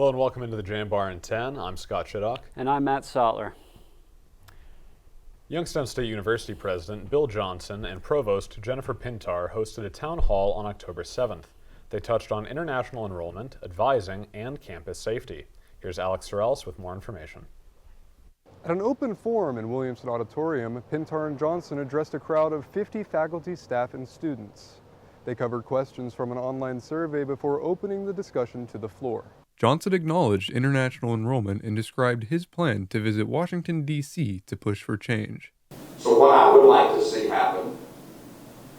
Hello and welcome into the Jambar In-10. I'm Scott Shiddock. And I'm Matt Sattler. Youngstown State University President Bill Johnson and Provost Jennifer Pintar hosted a town hall on October 7th. They touched on international enrollment, advising, and campus safety. Here's Alex Sorrells with more information. At an open forum in Williamson Auditorium, Pintar and Johnson addressed a crowd of 50 faculty, staff, and students. They covered questions from an online survey before opening the discussion to the floor. Johnson acknowledged international enrollment and described his plan to visit Washington, D.C. to push for change. So what I would like to see happen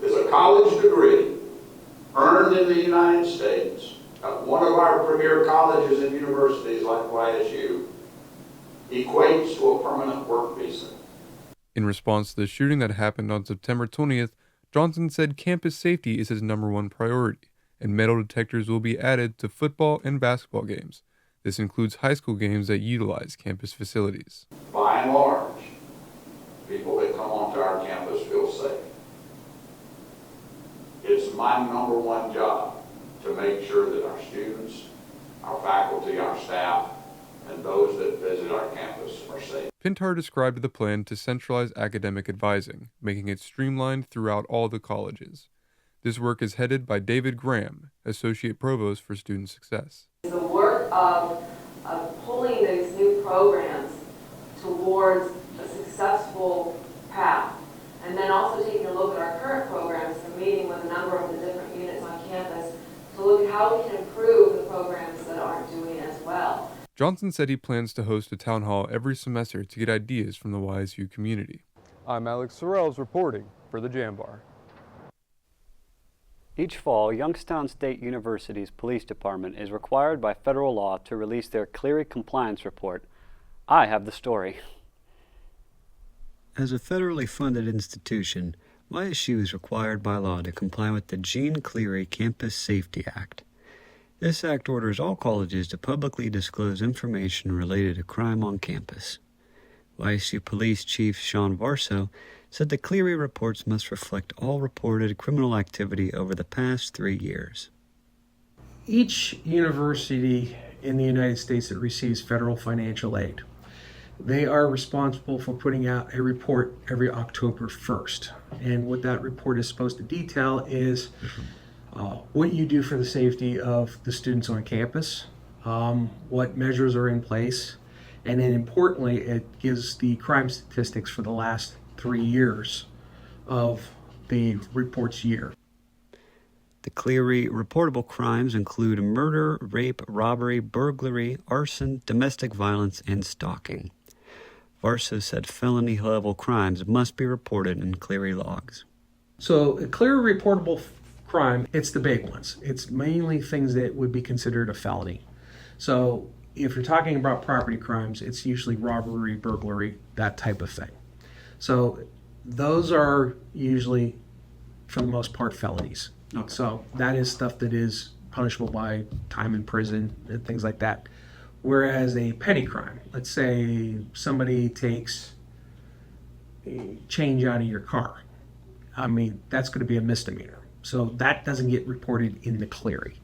is a college degree earned in the United States at one of our premier colleges and universities like YSU equates to a permanent work visa. In response to the shooting that happened on September 20th, Johnson said campus safety is his #1 priority, and metal detectors will be added to football and basketball games. This includes high school games that utilize campus facilities. By and large, people that come onto our campus feel safe. It's my #1 job to make sure that our students, our faculty, our staff, and those that visit our campus are safe. Pintar described the plan to centralize academic advising, making it streamlined throughout all the colleges. This work is headed by David Graham, Associate Provost for Student Success. The work of pulling these new programs towards a successful path, and then also taking a look at our current programs and meeting with a number of the different units on campus to look at how we can improve the programs that aren't doing as well. Johnson said he plans to host a town hall every semester to get ideas from the YSU community. I'm Alex Sorrells reporting for the Jambar. Each fall, Youngstown State University's police department is required by federal law to release their Clery compliance report. I have the story. As a federally funded institution, YSU is required by law to comply with the Jean Clery Campus Safety Act. This act orders all colleges to publicly disclose information related to crime on campus. YSU Police Chief Sean Varso said the Clery reports must reflect all reported criminal activity over the past 3 years. Each university in the United States that receives federal financial aid, they are responsible for putting out a report every October 1st. And what that report is supposed to detail is what you do for the safety of the students on campus, what measures are in place, and then importantly, it gives the crime statistics for the last 3 years of the report's year. The Clery reportable crimes include murder, rape, robbery, burglary, arson, domestic violence, and stalking. Varso said felony-level crimes must be reported in Clery logs. So a Clery reportable crime, it's the big ones. It's mainly things that would be considered a felony. So if you're talking about property crimes, it's usually robbery, burglary, that type of thing. So those are usually, for the most part, felonies. Okay. So that is stuff that is punishable by time in prison and things like that. Whereas a petty crime, let's say somebody takes a change out of your car, that's going to be a misdemeanor. So that doesn't get reported in the Clery.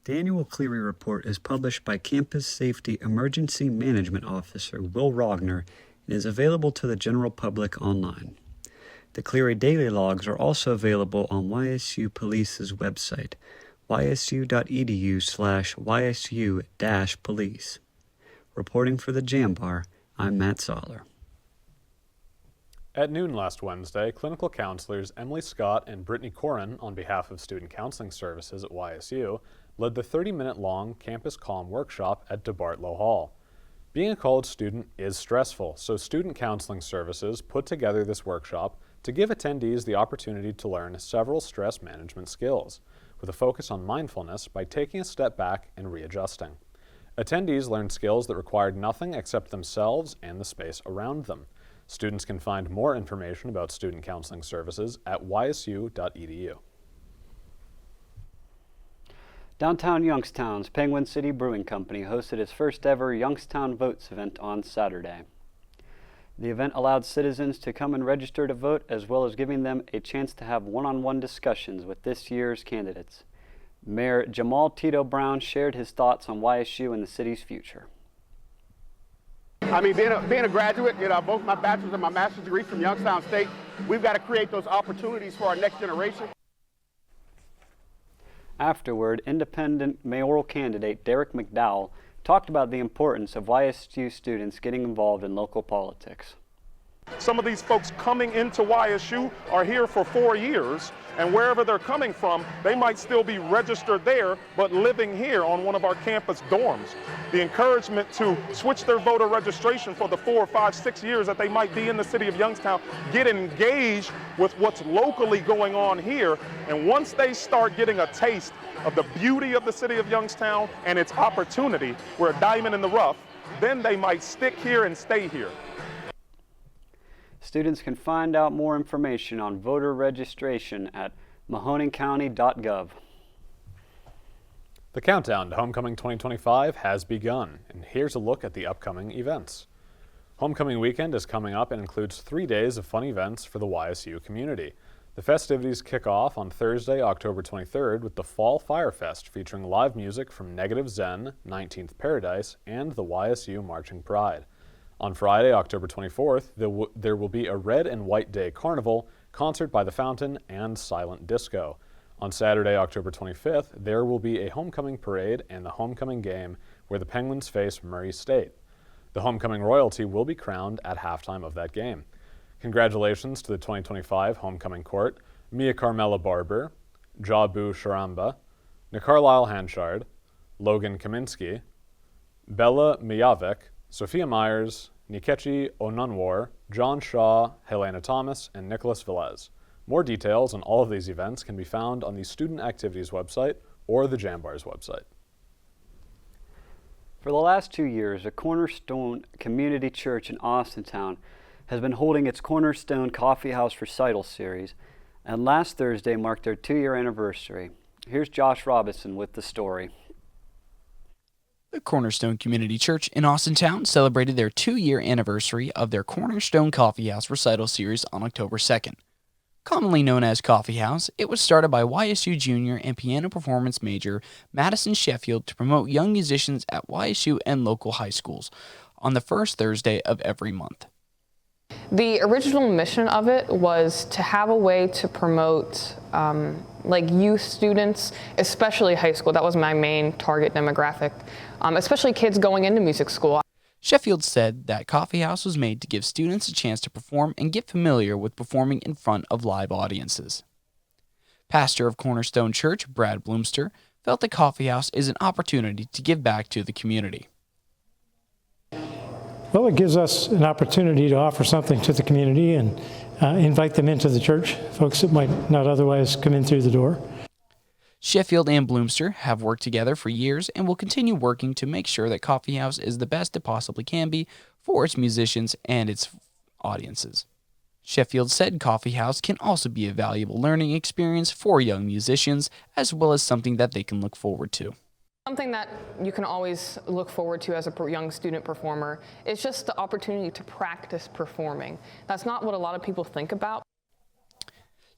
The annual Clery report is published by Campus Safety Emergency Management Officer Will Rogner and is available to the general public online. The Clery daily logs are also available on YSU Police's website, ysu.edu/YSU-police. Reporting for the Jambar, I'm Matt Sattler. At noon last Wednesday, clinical counselors Emily Scott and Brittany Corin, on behalf of Student Counseling Services at YSU, led the 30-minute-long Campus Calm workshop at DeBartlow Hall. Being a college student is stressful, so Student Counseling Services put together this workshop to give attendees the opportunity to learn several stress management skills, with a focus on mindfulness by taking a step back and readjusting. Attendees learned skills that required nothing except themselves and the space around them. Students can find more information about Student Counseling Services at ysu.edu. Downtown Youngstown's Penguin City Brewing Company hosted its first ever Youngstown Votes event on Saturday. The event allowed citizens to come and register to vote, as well as giving them a chance to have one-on-one discussions with this year's candidates. Mayor Jamal Tito Brown shared his thoughts on YSU and the city's future. I mean, being a graduate, both my bachelor's and my master's degree from Youngstown State, we've got to create those opportunities for our next generation. Afterward, independent mayoral candidate Derek McDowell talked about the importance of YSU students getting involved in local politics. Some of these folks coming into YSU are here for 4 years, and wherever they're coming from, they might still be registered there, but living here on one of our campus dorms. The encouragement to switch their voter registration for the 4, 5, 6 years that they might be in the city of Youngstown, get engaged with what's locally going on here, and once they start getting a taste of the beauty of the city of Youngstown and its opportunity, we're a diamond in the rough, then they might stick here and stay here. Students can find out more information on voter registration at mahoningcounty.gov. The countdown to Homecoming 2025 has begun, and here's a look at the upcoming events. Homecoming weekend is coming up and includes 3 days of fun events for the YSU community. The festivities kick off on Thursday, October 23rd with the Fall Fire Fest featuring live music from Negative Zen, 19th Paradise, and the YSU Marching Pride. On Friday, October 24th, there will be a Red and White Day Carnival, concert by the Fountain, and silent disco. On Saturday, October 25th, there will be a homecoming parade and the homecoming game where the Penguins face Murray State. The homecoming royalty will be crowned at halftime of that game. Congratulations to the 2025 homecoming court, Mia Carmela Barber, Jabu Sharamba, Nicarlisle Hanchard, Logan Kaminsky, Bella Mijavek, Sophia Myers, Nikechi Onunwar, John Shaw, Helena Thomas, and Nicholas Velez. More details on all of these events can be found on the Student Activities website or the Jambar's website. For the last 2 years, a Cornerstone Community Church in Austintown has been holding its Cornerstone Coffee House Recital Series, and last Thursday marked their 2-year anniversary. Here's Josh Robinson with the story. The Cornerstone Community Church in Austintown celebrated their 2-year anniversary of their Cornerstone Coffee House Recital Series on October 2nd. Commonly known as Coffee House, it was started by YSU junior and piano performance major Madison Sheffield to promote young musicians at YSU and local high schools on the first Thursday of every month. The original mission of it was to have a way to promote youth students, especially high school. That was my main target demographic, especially kids going into music school. Sheffield said that Coffee House was made to give students a chance to perform and get familiar with performing in front of live audiences. Pastor of Cornerstone Church, Brad Bloomster, felt that Coffee House is an opportunity to give back to the community. Well, it gives us an opportunity to offer something to the community and invite them into the church, folks that might not otherwise come in through the door. Sheffield and Bloomster have worked together for years and will continue working to make sure that Coffee House is the best it possibly can be for its musicians and its audiences. Sheffield said Coffee House can also be a valuable learning experience for young musicians, as well as something that they can look forward to. Something that you can always look forward to as a young student performer is just the opportunity to practice performing. That's not what a lot of people think about.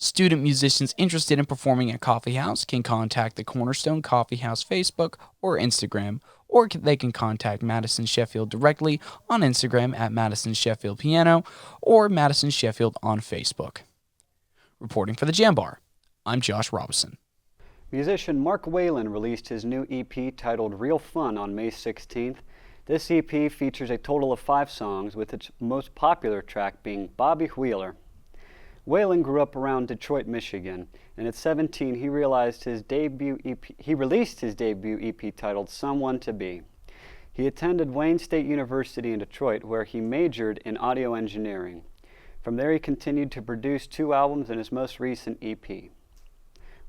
Student musicians interested in performing at Coffee House can contact the Cornerstone Coffee House Facebook or Instagram, or they can contact Madison Sheffield directly on Instagram at Madison Sheffield Piano or Madison Sheffield on Facebook. Reporting for the Jambar, I'm Josh Robinson. Musician Mark Whalen released his new EP titled Real Fun on May 16th. This EP features a total of 5 songs, with its most popular track being Bobby Wheeler. Whalen grew up around Detroit, Michigan, and at 17 he released his debut EP titled Someone to Be. He attended Wayne State University in Detroit, where he majored in audio engineering. From there he continued to produce 2 albums and his most recent EP.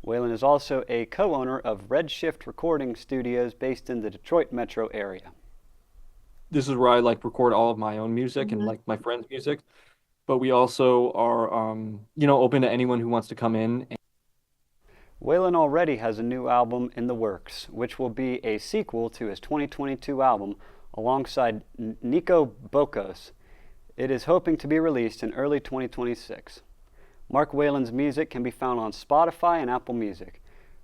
Whalen is also a co-owner of Redshift Recording Studios based in the Detroit metro area. This is where I record all of my own music and my friends' music. But we also are, open to anyone who wants to come in. Whalen already has a new album in the works, which will be a sequel to his 2022 album alongside Nico Bokos. It is hoping to be released in early 2026. Mark Whalen's music can be found on Spotify and Apple Music.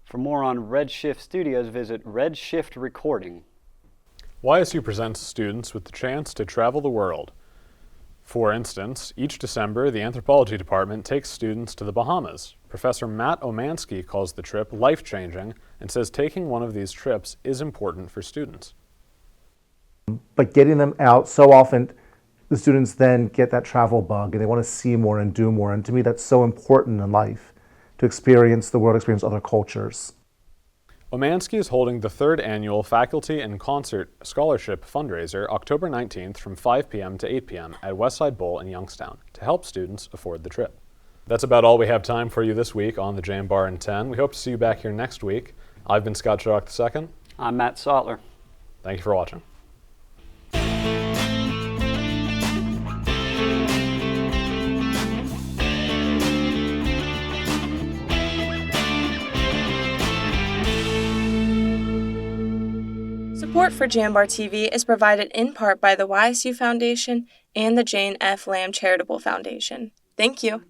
For more on Redshift Studios, visit Redshift Recording. YSU presents students with the chance to travel the world. For instance, each December, the anthropology department takes students to the Bahamas. Professor Matt Omansky calls the trip life-changing and says taking one of these trips is important for students. But getting them out, so often the students then get that travel bug and they want to see more and do more. And to me, that's so important in life, to experience the world, experience other cultures. Omansky is holding the 3rd annual Faculty and Concert Scholarship fundraiser October 19th from 5 p.m. to 8 p.m. at Westside Bowl in Youngstown to help students afford the trip. That's about all we have time for you this week on the Jambar In-10. We hope to see you back here next week. I've been Scott Sharrock II. I'm Matt Sautler. Thank you for watching. Support for Jambar TV is provided in part by the YSU Foundation and the Jane F. Lamb Charitable Foundation. Thank you.